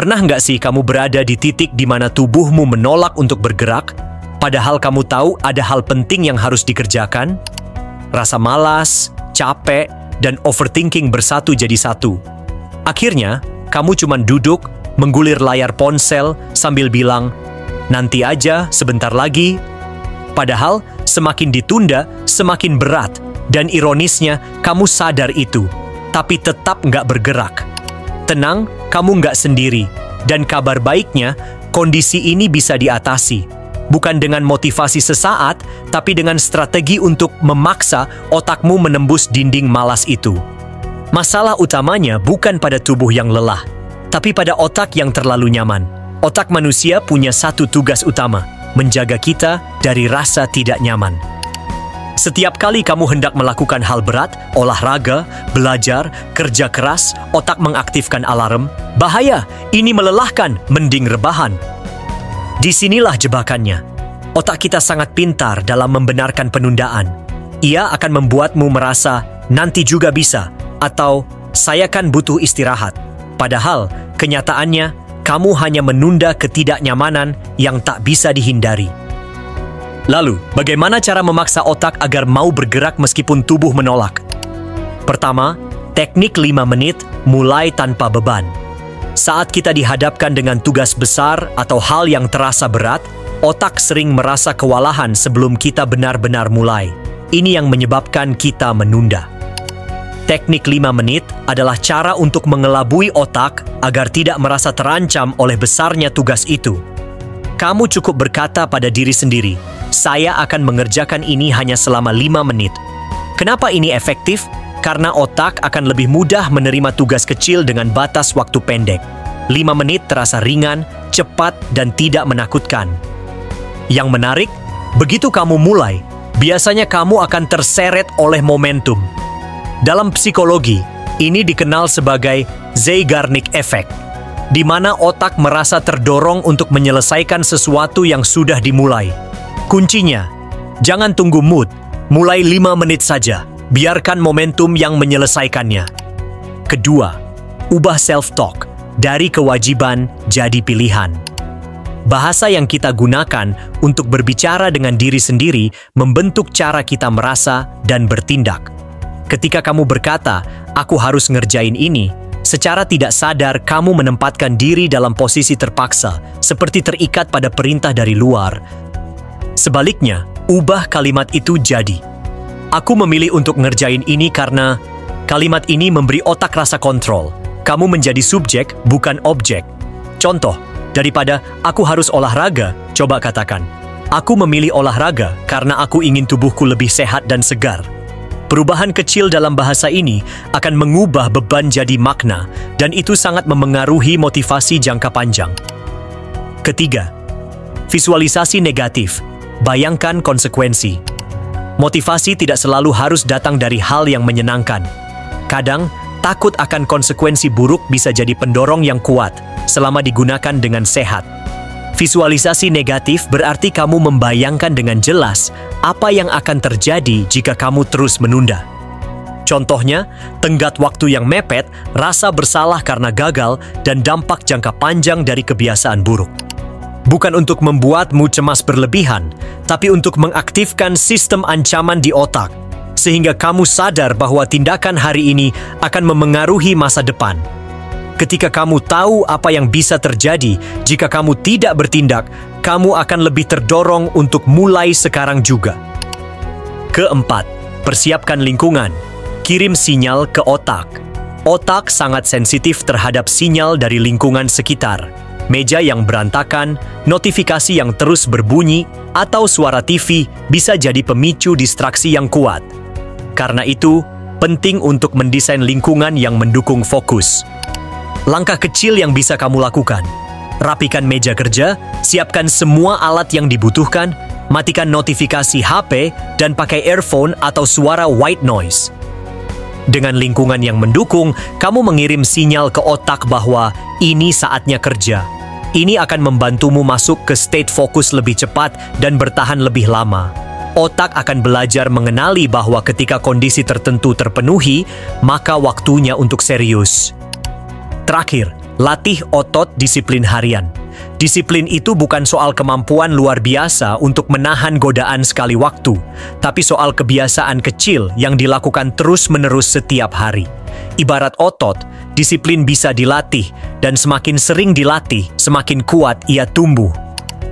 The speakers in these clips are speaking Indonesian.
Pernah nggak sih kamu berada di titik di mana tubuhmu menolak untuk bergerak, padahal kamu tahu ada hal penting yang harus dikerjakan? Rasa malas, capek, dan overthinking bersatu jadi satu. Akhirnya, kamu cuma duduk, menggulir layar ponsel sambil bilang, nanti aja, sebentar lagi. Padahal, semakin ditunda, semakin berat. Dan ironisnya, kamu sadar itu, tapi tetap nggak bergerak. Tenang, kamu nggak sendiri. Dan kabar baiknya, kondisi ini bisa diatasi. Bukan dengan motivasi sesaat, tapi dengan strategi untuk memaksa otakmu menembus dinding malas itu. Masalah utamanya bukan pada tubuh yang lelah, tapi pada otak yang terlalu nyaman. Otak manusia punya satu tugas utama, menjaga kita dari rasa tidak nyaman. Setiap kali kamu hendak melakukan hal berat, olahraga, belajar, kerja keras, otak mengaktifkan alarm. Bahaya, ini melelahkan, mending rebahan. Disinilah jebakannya. Otak kita sangat pintar dalam membenarkan penundaan. Ia akan membuatmu merasa, nanti juga bisa, atau saya kan butuh istirahat. Padahal, kenyataannya, kamu hanya menunda ketidaknyamanan yang tak bisa dihindari. Lalu, bagaimana cara memaksa otak agar mau bergerak meskipun tubuh menolak? Pertama, teknik 5 menit mulai tanpa beban. Saat kita dihadapkan dengan tugas besar atau hal yang terasa berat, otak sering merasa kewalahan sebelum kita benar-benar mulai. Ini yang menyebabkan kita menunda. Teknik 5 menit adalah cara untuk mengelabui otak agar tidak merasa terancam oleh besarnya tugas itu. Kamu cukup berkata pada diri sendiri, saya akan mengerjakan ini hanya selama 5 menit. Kenapa ini efektif? Karena otak akan lebih mudah menerima tugas kecil dengan batas waktu pendek. 5 menit terasa ringan, cepat, dan tidak menakutkan. Yang menarik, begitu kamu mulai, biasanya kamu akan terseret oleh momentum. Dalam psikologi, ini dikenal sebagai Zeigarnik Effect, di mana otak merasa terdorong untuk menyelesaikan sesuatu yang sudah dimulai. Kuncinya, jangan tunggu mood, mulai 5 menit saja, biarkan momentum yang menyelesaikannya. Kedua, ubah self-talk, dari kewajiban jadi pilihan. Bahasa yang kita gunakan untuk berbicara dengan diri sendiri membentuk cara kita merasa dan bertindak. Ketika kamu berkata, aku harus ngerjain ini, secara tidak sadar kamu menempatkan diri dalam posisi terpaksa, seperti terikat pada perintah dari luar. Sebaliknya, ubah kalimat itu jadi, aku memilih untuk ngerjain ini karena kalimat ini memberi otak rasa kontrol. Kamu menjadi subjek, bukan objek. Contoh, daripada aku harus olahraga, coba katakan, aku memilih olahraga karena aku ingin tubuhku lebih sehat dan segar. Perubahan kecil dalam bahasa ini akan mengubah beban jadi makna, dan itu sangat memengaruhi motivasi jangka panjang. Ketiga, visualisasi negatif. Bayangkan konsekuensi. Motivasi tidak selalu harus datang dari hal yang menyenangkan. Kadang, takut akan konsekuensi buruk bisa jadi pendorong yang kuat selama digunakan dengan sehat. Visualisasi negatif berarti kamu membayangkan dengan jelas apa yang akan terjadi jika kamu terus menunda. Contohnya, tenggat waktu yang mepet, rasa bersalah karena gagal, dan dampak jangka panjang dari kebiasaan buruk. Bukan untuk membuatmu cemas berlebihan, tapi untuk mengaktifkan sistem ancaman di otak, sehingga kamu sadar bahwa tindakan hari ini akan memengaruhi masa depan. Ketika kamu tahu apa yang bisa terjadi jika kamu tidak bertindak, kamu akan lebih terdorong untuk mulai sekarang juga. Keempat, persiapkan lingkungan. Kirim sinyal ke otak. Otak sangat sensitif terhadap sinyal dari lingkungan sekitar. Meja yang berantakan, notifikasi yang terus berbunyi, atau suara TV bisa jadi pemicu distraksi yang kuat. Karena itu, penting untuk mendesain lingkungan yang mendukung fokus. Langkah kecil yang bisa kamu lakukan. Rapikan meja kerja, siapkan semua alat yang dibutuhkan, matikan notifikasi HP, dan pakai earphone atau suara white noise. Dengan lingkungan yang mendukung, kamu mengirim sinyal ke otak bahwa ini saatnya kerja. Ini akan membantumu masuk ke state fokus lebih cepat dan bertahan lebih lama. Otak akan belajar mengenali bahwa ketika kondisi tertentu terpenuhi, maka waktunya untuk serius. Terakhir, Latih otot disiplin harian. Disiplin itu bukan soal kemampuan luar biasa untuk menahan godaan sekali waktu, tapi soal kebiasaan kecil yang dilakukan terus-menerus setiap hari. Ibarat otot, disiplin bisa dilatih, dan semakin sering dilatih, semakin kuat ia tumbuh.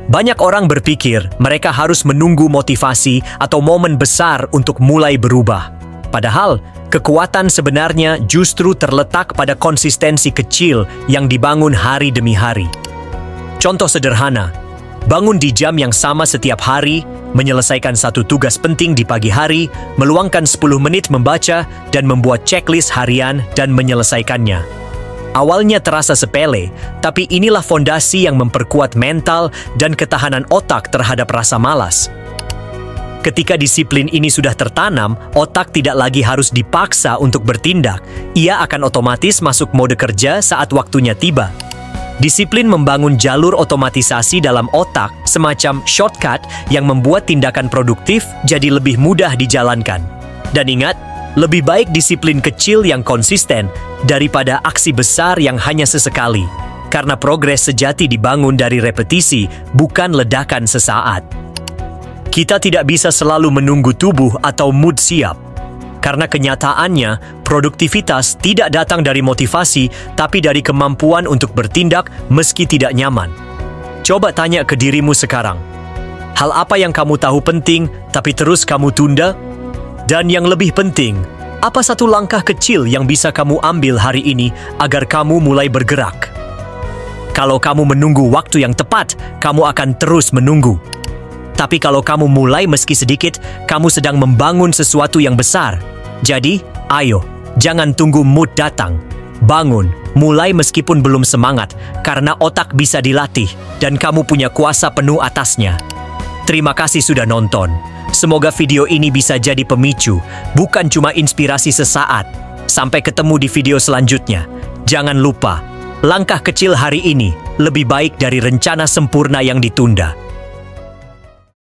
Banyak orang berpikir mereka harus menunggu motivasi atau momen besar untuk mulai berubah. Padahal, kekuatan sebenarnya justru terletak pada konsistensi kecil yang dibangun hari demi hari. Contoh sederhana, bangun di jam yang sama setiap hari, menyelesaikan satu tugas penting di pagi hari, meluangkan 10 menit membaca, dan membuat checklist harian dan menyelesaikannya. Awalnya terasa sepele, tapi inilah fondasi yang memperkuat mental dan ketahanan otak terhadap rasa malas. Ketika disiplin ini sudah tertanam, otak tidak lagi harus dipaksa untuk bertindak. Ia akan otomatis masuk mode kerja saat waktunya tiba. Disiplin membangun jalur otomatisasi dalam otak, semacam shortcut yang membuat tindakan produktif jadi lebih mudah dijalankan. Dan ingat, lebih baik disiplin kecil yang konsisten daripada aksi besar yang hanya sesekali. Karena progres sejati dibangun dari repetisi, bukan ledakan sesaat. Kita tidak bisa selalu menunggu tubuh atau mood siap. Karena kenyataannya, produktivitas tidak datang dari motivasi, tapi dari kemampuan untuk bertindak meski tidak nyaman. Coba tanya ke dirimu sekarang. Hal apa yang kamu tahu penting, tapi terus kamu tunda? Dan yang lebih penting, apa satu langkah kecil yang bisa kamu ambil hari ini agar kamu mulai bergerak? Kalau kamu menunggu waktu yang tepat, kamu akan terus menunggu. Tapi kalau kamu mulai meski sedikit, kamu sedang membangun sesuatu yang besar. Jadi, ayo, jangan tunggu mood datang. Bangun, mulai meskipun belum semangat, karena otak bisa dilatih dan kamu punya kuasa penuh atasnya. Terima kasih sudah nonton. Semoga video ini bisa jadi pemicu, bukan cuma inspirasi sesaat. Sampai ketemu di video selanjutnya. Jangan lupa, langkah kecil hari ini lebih baik dari rencana sempurna yang ditunda.